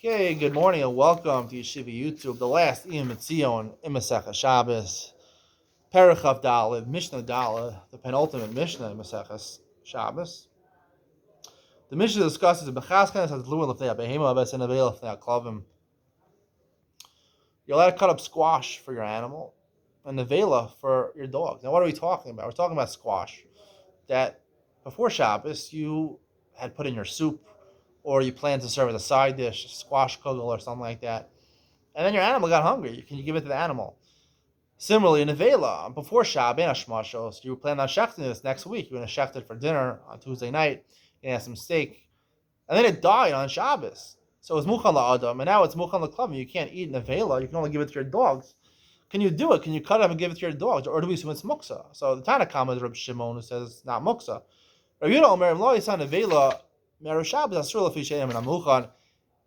Okay, good morning and welcome to Yeshiva YouTube, the last Iyun in Masechah Shabbos, Parachav Daled, Mishnah Daled, the penultimate Mishnah in Masechah Shabbos. The Mishnah discusses the Bechaskan as Luin Lefnei Behema Abes and Avei Lefnei Klavim. You're allowed to cut up squash for your animal and the vela for your dog. Now, what are we talking about? We're talking about squash that before Shabbos you had put in your soup, or you plan to serve as a side dish, squash kugel or something like that. And then your animal got hungry. Can you give it to the animal? Similarly, in Avela, before Shabbos, so you plan on shechting this next week. You're going to shecht it for dinner on Tuesday night. You're going to have some steak. And then it died on Shabbos. So it's muchan la'adam, and now it's muchan la'klavim. You can't eat in Avela. You can only give it to your dogs. Can you do it? Can you cut it up and give it to your dogs? Or do we assume it's muksa? So the Tanakama is Reb Shimon, who says it's not muksa. Reb Yehuda Omer, Lo Yisan Avela, Me'er Shabbos, Asur Lefi She'em and Amuchan.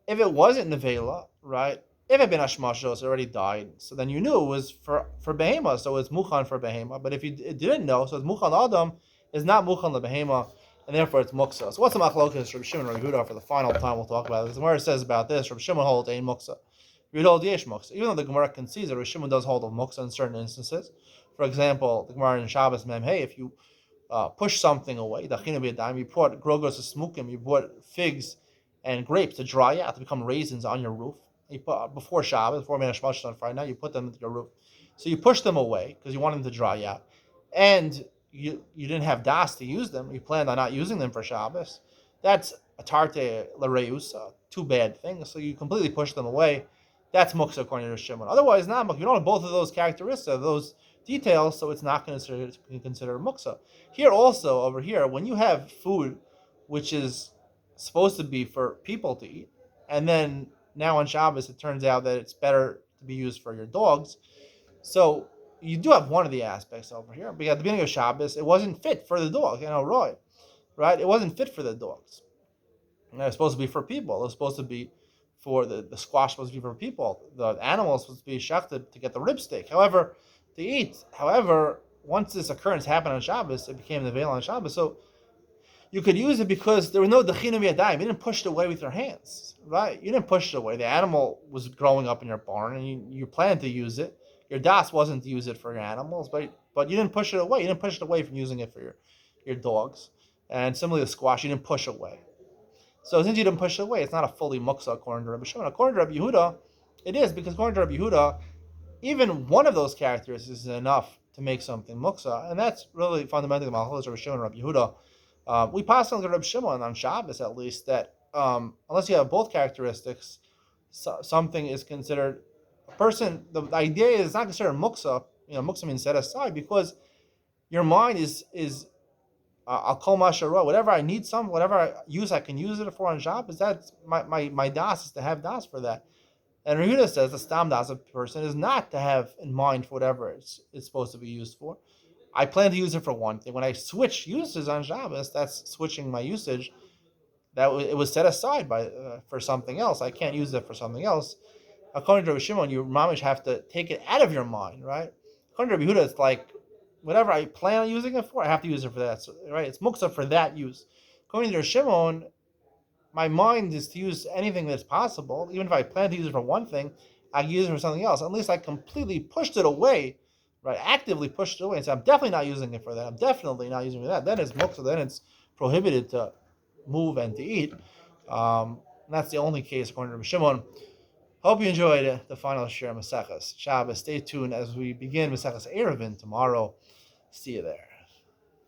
If it wasn't Nevela, right? If it had been Hashmashos, it already died. So then you knew it was for Behema, so it's Muchan for Behema. But if you didn't know, so it's Muchan Adam, is not Muchan LeBehema, and therefore it's Muksa. So what's the Machlokas, Reb Shimon and Reb Yehuda, for the final time we'll talk about this. The Gemara says about this, Reb Shimon holds Ein Muksa. Reb Yehuda holds Yesh Muksa. Even though the Gemara concedes that Reb Shimon does hold of Muksa in certain instances. For example, the Gemara in Shabbos Mem, hey, if you push something away, you put grogos smukim, you put figs and grapes to dry out, to become raisins on your roof. You put, before Shabbos, before Meinas Shmashos on Friday night, you put them into your roof. So you push them away because you want them to dry out. And you didn't have das to use them. You planned on not using them for Shabbos. That's a tarte l'reusa, two bad things. So you completely push them away. That's muksa according to Shimon. Otherwise, not muksa. You don't have both of those characteristics, those details, so it's not considered muksa. Here also, over here, when you have food which is supposed to be for people to eat, and then now on Shabbos it turns out that it's better to be used for your dogs, so you do have one of the aspects over here. But at the beginning of Shabbos, it wasn't fit for the dog, right? It wasn't fit for the dogs. And it was supposed to be for people. It was supposed to be for the squash, supposed to be for people. The animal is supposed to be shechted to get the rib steak. However, to eat. However, once this occurrence happened on Shabbos, it became the veil on Shabbos. So you could use it because there was no dechinam yadayim. You didn't push it away with your hands, right? You didn't push it away. The animal was growing up in your barn, and you planned to use it. Your das wasn't to use it for your animals, but you didn't push it away. You didn't push it away from using it for your dogs. And similarly, the squash, you didn't push away. So since you didn't push it away, it's not a fully muksa according to Rabbi Shimon. According to Rabbi Yehuda, it is, because according to Rabbi Yehuda, even one of those characteristics is enough to make something muksa, and that's really fundamentally the Malchus Rabbi Shimon and Rabbi Yehuda. We pass on to Rabbi Shimon on Shabbos, at least, that unless you have both characteristics, something is considered a person. The idea is it's not considered muksa. Muksa means set aside, because your mind is I'll call mashara, whatever I need, whatever I can use it for on Shabbos. That's my das is to have das for that. And Rehuda says the stam das of a person is not to have in mind for whatever it's supposed to be used for. I plan to use it for one thing. When I switch uses on Shabbos, that's switching my usage. It was set aside for something else. I can't use it for something else. According to Rabbi Shimon, you mamish have to take it out of your mind, right? According to Rabbi Yehuda, it's like whatever I plan on using it for, I have to use it for that, right? It's muksa for that use. According to Rabbi Shimon, my mind is to use anything that's possible. Even if I plan to use it for one thing, I can use it for something else. Unless I completely pushed it away, right? Actively pushed it away and say, I'm definitely not using it for that. I'm definitely not using it for that. Then it's muksa. Then it's prohibited to move and to eat. And that's the only case according to Rabbi Shimon. Hope you enjoyed the final share of Maseches Shabbos. Stay tuned as we begin Maseches Eruvin tomorrow. See you there.